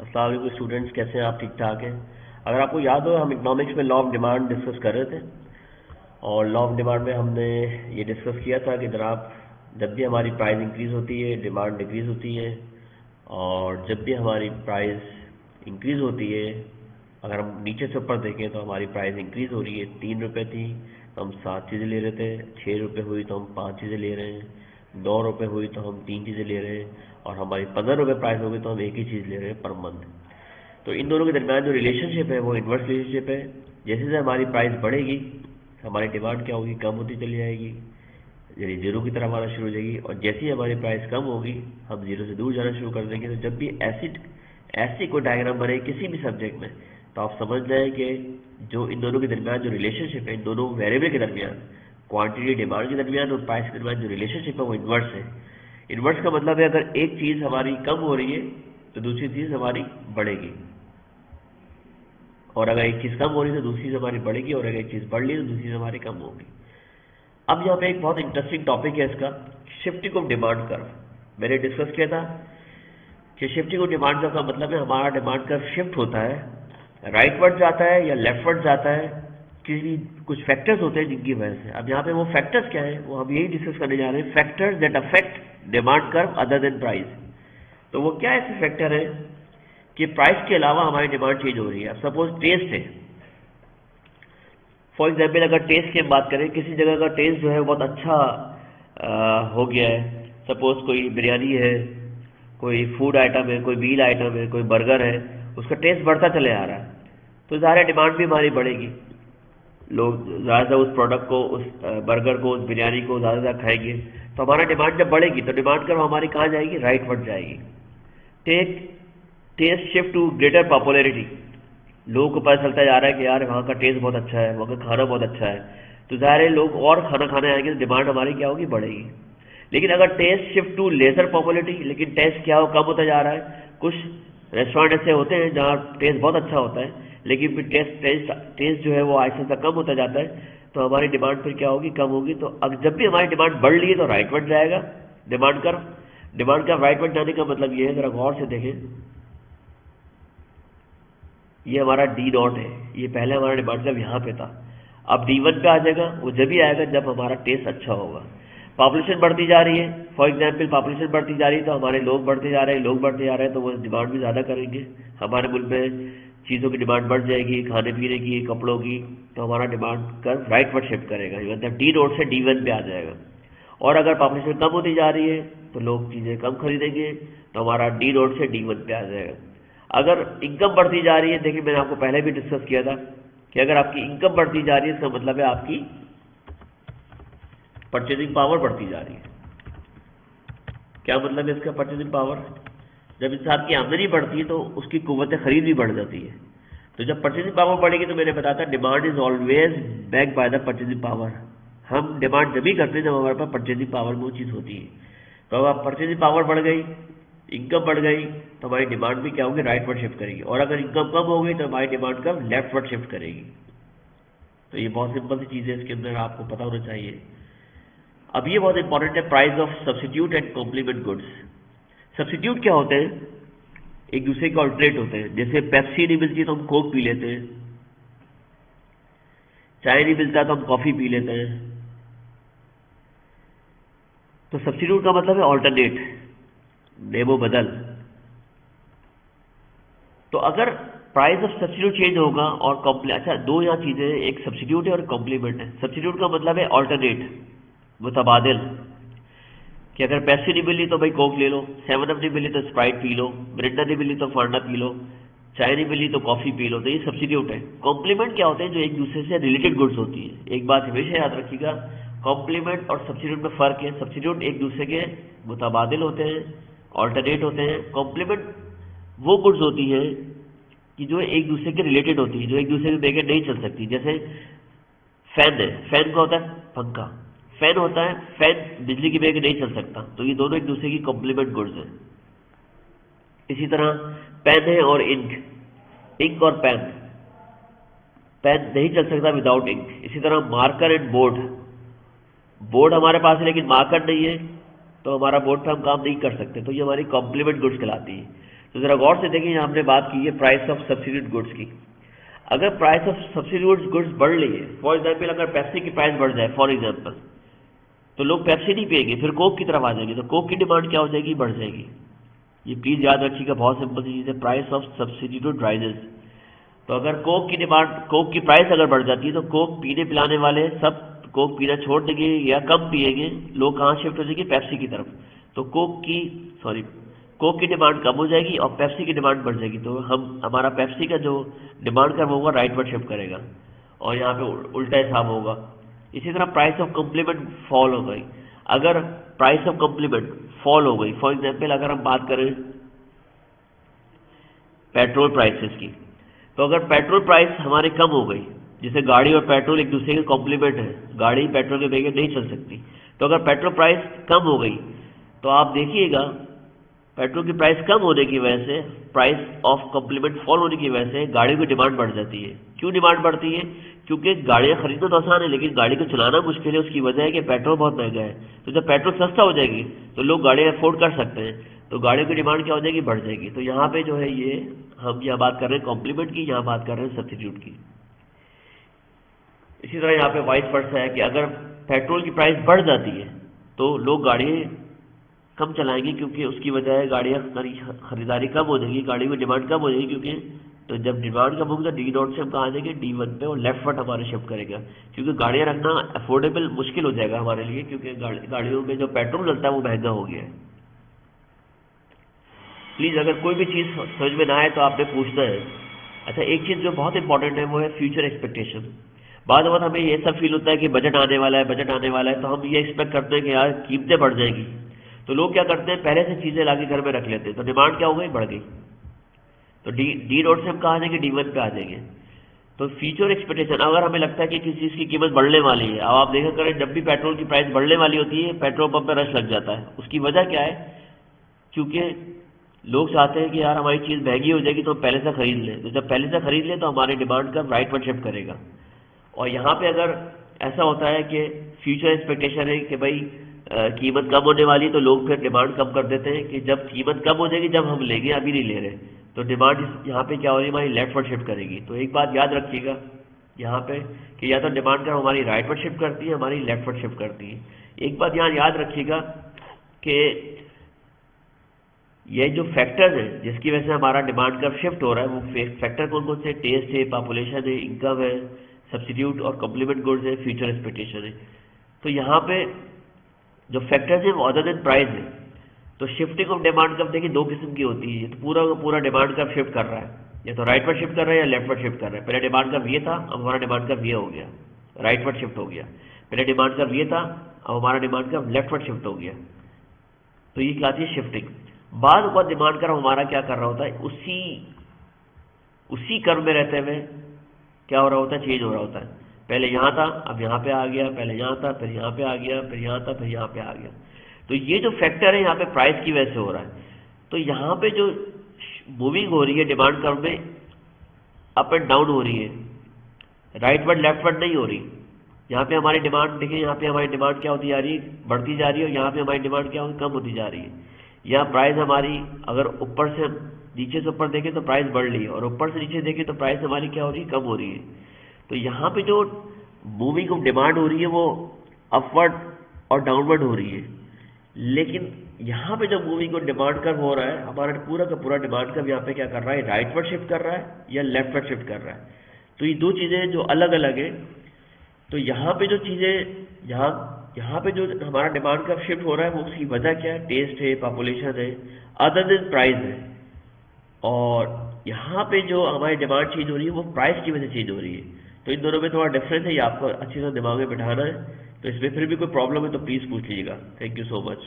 अस्सलाम वालेकुम स्टूडेंट्स, कैसे हैं आप? ठीक ठाक हैं? अगर आपको याद हो, हम इकोनॉमिक्स में लॉ ऑफ डिमांड डिस्कस कर रहे थे और लॉ ऑफ डिमांड में हमने ये डिस्कस किया था कि जनाब जब भी हमारी प्राइस इंक्रीज़ होती है डिमांड डिक्रीज़ होती है, और जब भी हमारी प्राइस इंक्रीज़ होती है, अगर हम नीचे से ऊपर देखें तो हमारी प्राइस इंक्रीज़ हो रही है। 3 रुपये थी तो हम 7 चीज़ें ले रहे थे, 6 रुपये हुई तो हम 5 चीज़ें ले रहे हैं, 9 रुपये हुई तो हम 3 चीज़ें ले रहे हैं, और हमारी 15 रुपये प्राइस होगी तो हम एक ही चीज़ ले रहे हैं पर मंथ। तो इन दोनों के दरमियान जो रिलेशनशिप है वो इन्वर्स रिलेशनशिप है। जैसे जैसे हमारी प्राइस बढ़ेगी हमारी डिमांड क्या होगी? कम होती चली जाएगी, यानी जीरो की तरफ आना शुरू हो जाएगी, और जैसे ही हमारी प्राइस कम होगी हम जीरो से दूर जाना शुरू कर देंगे। तो जब भी ऐसी कोई डायग्राम बने किसी भी सब्जेक्ट में, तो आप समझ जाएं कि जो इन दोनों के दरमियान जो रिलेशनशिप है, इन दोनों वेरिएबल के दरमियान, क्वांटिटी डिमांड के दरमियान और प्राइस के दरमियान जो रिलेशनशिप है वो इन्वर्स है। इन्वर्स का मतलब है अगर एक चीज़ हमारी कम हो रही है तो दूसरी चीज़ हमारी बढ़ेगी, और अगर एक चीज़ कम हो रही है तो दूसरी चीज़ हमारी बढ़ेगी, और अगर एक चीज़ बढ़ रही है तो दूसरी चीज़ हमारी कम होगी। अब यहाँ पे एक बहुत इंटरेस्टिंग टॉपिक है इसका, शिफ्टिंग ऑफ डिमांड कर्व। मैंने डिस्कस किया था कि शिफ्टिंग ऑफ डिमांड कर्व का मतलब है हमारा डिमांड कर्व शिफ्ट होता है, राइटवर्ड जाता है या लेफ्टवर्ड जाता है, किसी कुछ फैक्टर्स होते हैं जिनकी वजह से। अब यहाँ पे वो फैक्टर्स क्या है वो हम यही डिस्कस करने जा रहे हैं, factors that affect demand curve other than price. तो वो क्या ऐसे फैक्टर है कि प्राइस के अलावा हमारी डिमांड चेंज हो रही है। अब सपोज टेस्ट है, फॉर एग्जाम्पल अगर टेस्ट की हम बात करें, किसी जगह का टेस्ट जो है बहुत अच्छा हो गया है, सपोज कोई बिरयानी है, कोई फूड आइटम है, कोई मील आइटम है, कोई बर्गर है, उसका टेस्ट बढ़ता चले आ रहा है, तो ज़्यादा डिमांड भी हमारी बढ़ेगी। लोग ज़्यादा उस प्रोडक्ट को, उस बर्गर को, उस बिरयानी को ज़्यादा ज़्यादा खाएंगे, तो हमारा डिमांड जब बढ़ेगी तो डिमांड कर्व हमारी कहाँ जाएगी? राइटवर्ड जाएगी। Taste shift to greater popularity, लोगों को पता चलता जा रहा है कि यार वहाँ का टेस्ट बहुत अच्छा है, वहाँ का खाना बहुत अच्छा है, तो ज़ाहिर है लोग और खाना खाने आएंगे तो डिमांड हमारी क्या होगी? बढ़ेगी। लेकिन अगर taste shift to lesser popularity, लेकिन टेस्ट क्या हो, कम होता जा रहा है। कुछ रेस्टोरेंट ऐसे होते हैं जहाँ टेस्ट बहुत अच्छा होता है, लेकिन फिर टेस्ट जो है वो आहिस्ता आहिस्ता कम होता जाता है, तो हमारी डिमांड फिर क्या होगी? कम होगी। तो अब जब भी हमारी डिमांड बढ़ रही है तो राइटवर्ड जाएगा डिमांड कर्व राइटवर्ड जाने का मतलब ये है, जरा गौर से देखें, ये हमारा D0 है, ये पहले हमारा डिमांड कर्व यहाँ पे था, अब D1 पे आ जाएगा। वो जब भी आएगा जब हमारा टेस्ट अच्छा होगा। पॉपुलेशन बढ़ती जा रही है, फॉर एग्जांपल पॉपुलेशन बढ़ती जा रही है तो हमारे लोग बढ़ते जा रहे हैं, तो वो डिमांड भी ज़्यादा करेंगे। हमारे मुल्क में चीज़ों की डिमांड बढ़ जाएगी, खाने पीने की, कपड़ों की, तो हमारा डिमांड कर्व राइटवर्ड शिफ्ट करेगा, मतलब D0 से D1 पे आ जाएगा। और अगर पॉपुलेशन कम होती जा रही है तो लोग चीज़ें कम खरीदेंगे, तो हमारा D0 से D1 पे आ जाएगा। अगर इनकम बढ़ती जा रही है, देखिए मैंने आपको पहले भी डिस्कस किया था कि अगर आपकी इनकम बढ़ती जा रही है इसका मतलब है आपकी परचेजिंग पावर बढ़ती जा रही है। क्या मतलब है इसका? परचेजिंग पावर, जब इंसान की आमदनी बढ़ती है तो उसकी कुव्वत खरीद भी बढ़ जाती है। तो जब परचेजिंग पावर बढ़ेगी तो मैंने बताया था demand is always back by the purchasing power. हम डिमांड जब ही करते हैं जब हमारे पास परचेजिंग पावर में वो चीज़ होती है। तो अब परचेजिंग पावर बढ़ गई, इनकम बढ़ गई, तो हमारी डिमांड भी क्या होगी? राइटवर्ड शिफ्ट करेगी, और अगर इनकम कम हो गई तो हमारी डिमांड कब? लेफ्टवर्ड शिफ्ट करेगी। तो ये बहुत सिंपल सी चीज़ है, इसके अंदर आपको पता होना चाहिए। अब ये बहुत इंपॉर्टेंट है, price of substitute and complement goods. Substitute क्या होते हैं? एक दूसरे के ऑल्टरनेट होते हैं। जैसे पेप्सी नहीं मिलती तो हम कोक पी लेते हैं, चाय नहीं मिलता तो हम कॉफ़ी पी लेते हैं। तो सब्स्टिट्यूट का मतलब है ऑल्टरनेट, नेमो बदल। तो अगर प्राइस ऑफ सब्स्टिट्यूट चेंज होगा और अच्छा, दो यहाँ चीज़ें हैं, एक सब्स्टिट्यूट है और कॉम्प्लीमेंट है। सब्स्टिट्यूट का मतलब है ऑल्टरनेट, मुतबादिल, कि अगर पेप्सी नहीं मिली तो भाई कोक ले लो, 7 अप नहीं मिली तो स्प्राइट पी लो, मिरिंडा नहीं मिली तो फांडा पी लो, चाय नहीं मिली तो कॉफ़ी पी लो। तो ये सब्स्टिट्यूट है। कॉम्प्लीमेंट क्या होते हैं? जो एक दूसरे से रिलेटेड गुड्स होती है। एक बात हमेशा याद रखिएगा, कॉम्प्लीमेंट और सब्स्टिट्यूट में फ़र्क है। सब्स्टिट्यूट एक दूसरे के मुतबादिल होते हैं, ऑल्टरनेट होते हैं। कॉम्प्लीमेंट वो गुड्स होती है कि जो एक दूसरे के रिलेटेड होती है, जो एक दूसरे के बगैर नहीं चल सकती। जैसे फैन है, फैन का होता है पंखा, फैन होता है, फैन बिजली के बगैर नहीं चल सकता, तो ये दोनों एक दूसरे की कॉम्प्लीमेंट गुड्स हैं। इसी तरह पेन है और इंक और पेन नहीं चल सकता विदाउट इंक। इसी तरह मार्कर एंड बोर्ड हमारे पास है लेकिन मार्कर नहीं है, तो हमारा बोर्ड पे हम काम नहीं कर सकते। तो ये हमारी कॉम्प्लीमेंट गुड्स कहलाती है। तो ज़रा गौर से देखिए, हमने बात की है प्राइस ऑफ सब्सिट्यूट गुड्स की। अगर प्राइस ऑफ सब्सिट्यूट गुड्स बढ़ रही है, फॉर एग्जाम्पल अगर पेप्सी की प्राइस बढ़ जाए फॉर एग्जाम्पल, तो लोग पेप्सी नहीं पिएंगे, फिर कोक की तरफ आ जाएंगे, तो कोक की डिमांड क्या हो जाएगी, बढ़ जाएगी। ये प्लीज़ याद रखिएगा, बहुत सिंपल सी चीज़ है, प्राइस ऑफ सब्सिट्यूट राइजेस। तो अगर कोक की डिमांड, कोक की प्राइस अगर बढ़ जाती है तो कोक पीने पिलाने वाले सब कोक पीना छोड़ देंगे या कम पिएंगे, लोग कहाँ शिफ्ट हो जाएंगे, पेप्सी की तरफ। तो कोक की डिमांड कम हो जाएगी और पेप्सी की डिमांड बढ़ जाएगी, तो हमारा पेप्सी का जो डिमांड कर्व होगा राइटवर्ड शिफ्ट करेगा और यहाँ पे उल्टा हिसाब होगा। इसी तरह प्राइस ऑफ कॉम्प्लीमेंट फॉल हो गई। अगर प्राइस ऑफ कॉम्प्लीमेंट फॉल हो गई, फॉर एग्जाम्पल अगर हम बात करें पेट्रोल प्राइसेस की, तो अगर पेट्रोल प्राइस हमारे कम हो गई, जैसे गाड़ी और पेट्रोल एक दूसरे के कॉम्प्लीमेंट है, गाड़ी पेट्रोल के बगैर नहीं चल सकती, तो अगर पेट्रोल प्राइस कम हो गई तो आप देखिएगा पेट्रोल की प्राइस कम होने की वजह से, प्राइस ऑफ कॉम्प्लीमेंट फॉल होने की वजह से गाड़ियों की डिमांड बढ़ जाती है। क्यों डिमांड बढ़ती है? क्योंकि गाड़ियाँ खरीदना तो आसान है लेकिन गाड़ी को चलाना मुश्किल है। उसकी वजह है कि पेट्रोल बहुत महंगा है। तो जब पेट्रोल सस्ता हो जाएगी तो लोग गाड़ियाँ अफोर्ड कर सकते हैं, तो गाड़ियों की डिमांड क्या हो जाएगी, बढ़ जाएगी। तो यहाँ पे जो है ये हम यहाँ बात कर रहे हैं कॉम्प्लीमेंट की, यहाँ बात कर रहे हैं सब्स्टिट्यूट की। इसी तरह यहाँ पे वाइस वर्सा है कि अगर पेट्रोल की प्राइस बढ़ जाती है तो लोग गाड़ियाँ कम चलाएंगे, क्योंकि उसकी वजह है गाड़ियाँ खरीदारी कम हो जाएगी, गाड़ी में डिमांड कम हो जाएगी। क्योंकि तो जब डिमांड कम होगी तो डी नॉट से हम कहाँ आ जाएंगे, D1 पे, और लेफ्ट फुट हमारे शिफ्ट करेगा, क्योंकि गाड़ियाँ रखना अफोर्डेबल मुश्किल हो जाएगा हमारे लिए, क्योंकि गाड़ियों में जो पेट्रोल लगता है वो महंगा हो गया है। प्लीज़ अगर कोई भी चीज़ समझ में ना आए तो आपने पूछना है। अच्छा, एक चीज़ जो बहुत इंपॉर्टेंट है वो है फ्यूचर एक्सपेक्टेशन। बाद हमें ये सब फील होता है कि बजट आने वाला है, बजट आने वाला है, तो हम ये एक्सपेक्ट करते हैं कि यार कीमतें बढ़ जाएगी, तो लोग क्या करते हैं, पहले से चीज़ें लाके घर में रख लेते हैं, तो डिमांड क्या हो गई, बढ़ गई। तो डी नोट से हम कहाँ आ जाएंगे, D1 पे आ जाएंगे। तो फ्यूचर एक्सपेक्टेशन, अगर हमें लगता है कि किसी चीज़ की कीमत बढ़ने वाली है, अब आप देखा करें जब भी पेट्रोल की प्राइस बढ़ने वाली होती है पेट्रोल पंप पर रश लग जाता है। उसकी वजह क्या है? क्योंकि लोग चाहते हैं कि यार हमारी चीज़ महंगी हो जाएगी तो हम पहले से खरीद लें, तो जब पहले से खरीद लें तो हमारे डिमांड का राइटवर्ड शिफ्ट करेगा। और यहाँ पे अगर ऐसा होता है कि फ्यूचर एक्सपेक्टेशन है कि भाई कीमत कम होने वाली, तो लोग फिर डिमांड कम कर देते हैं कि जब कीमत कम हो जाएगी जब हम लेंगे, अभी नहीं ले रहे, तो डिमांड यहाँ पे क्या हो रही है, हमारी लेफ्टवर्ड शिफ्ट करेगी। तो एक बात याद रखिएगा यहाँ पे कि या तो डिमांड का हमारी राइटवर्ड शिफ्ट करती है, हमारी लेफ्टवर्ड शिफ्ट करती है। एक बात यहाँ याद रखिएगा कि ये जो फैक्टर्स है जिसकी वजह से हमारा डिमांड का शिफ्ट हो रहा है, वो फैक्टर कौन कौन से, टेस्ट है, पॉपुलेशन है, इनकम है, सब्स्टिट्यूट और कॉम्प्लीमेंट गुड्स है, फ्यूचर एक्सपेक्टेशन है। तो यहाँ पे जो फैक्टर्स है वो अदर देन प्राइस है। तो शिफ्टिंग ऑफ डिमांड कर्व देखिए दो किस्म की होती है। ये तो पूरा का पूरा डिमांड कर्व शिफ्ट कर रहा है, या तो राइटवर्ड शिफ्ट कर रहा है या लेफ्टवर्ड शिफ्ट कर रहा है। पहले डिमांड कर्व ये था, अब हमारा डिमांड कर्व ये हो गया, राइटवर्ड शिफ्ट हो गया। पहले डिमांड कर्व ये था, अब हमारा डिमांड कर्व लेफ्टवर्ड शिफ्ट हो गया। तो ये क्या थी, शिफ्टिंग। बाद डिमांड कर्व हमारा क्या कर रहा होता है, उसी कर्व में रहते हुए क्या हो रहा होता है, चेंज हो रहा होता है। पहले यहाँ था, अब यहाँ पे आ गया, पहले यहाँ था, फिर यहाँ पे आ गया, फिर यहाँ था, फिर यहाँ पे आ गया। तो ये जो फैक्टर है यहाँ पे प्राइस की वजह से हो रहा है। तो यहाँ पे जो मूविंग हो रही है डिमांड कर्व में, अप एंड डाउन हो रही है, राइटवर्ड लेफ्टवर्ड नहीं हो रही। यहाँ पे हमारी डिमांड देखिए, यहाँ पे हमारी डिमांड क्या होती जा रही है, बढ़ती जा रही है, और यहाँ पे हमारी डिमांड क्या होती, कम होती जा रही है। यहाँ प्राइस हमारी अगर ऊपर से नीचे से ऊपर देखें तो प्राइस बढ़ रही है, और ऊपर से नीचे देखें तो प्राइस हमारी क्या हो रही है, कम हो रही है। तो यहाँ पे जो मूविंग ऑफ डिमांड हो रही है वो अपवर्ड और डाउनवर्ड हो रही है। लेकिन यहाँ पे जो मूविंग ऑफ डिमांड कर्व हो रहा है, हमारा पूरा का पूरा डिमांड कर्व यहाँ पे क्या कर रहा है, राइटवर्ड शिफ्ट कर रहा है या लेफ्टवर्ड शिफ्ट कर रहा है। तो ये दो चीज़ें जो अलग अलग है। तो यहाँ पे जो चीज़ें यहाँ पे जो हमारा डिमांड कर्व शिफ्ट हो रहा है वो उसकी वजह क्या है, टेस्ट है, पॉपुलेशन है, अदर देन प्राइस है। और यहाँ पे जो हमारी डिमांड चेंज हो रही है वो प्राइस की वजह से चेंज हो रही है। तो इन दोनों में थोड़ा डिफरेंस है, ये आपको अच्छी तरह दिमाग में बिठाना है। तो इसमें फिर भी कोई प्रॉब्लम है तो प्लीज़ पूछ लीजिएगा। Thank you so much.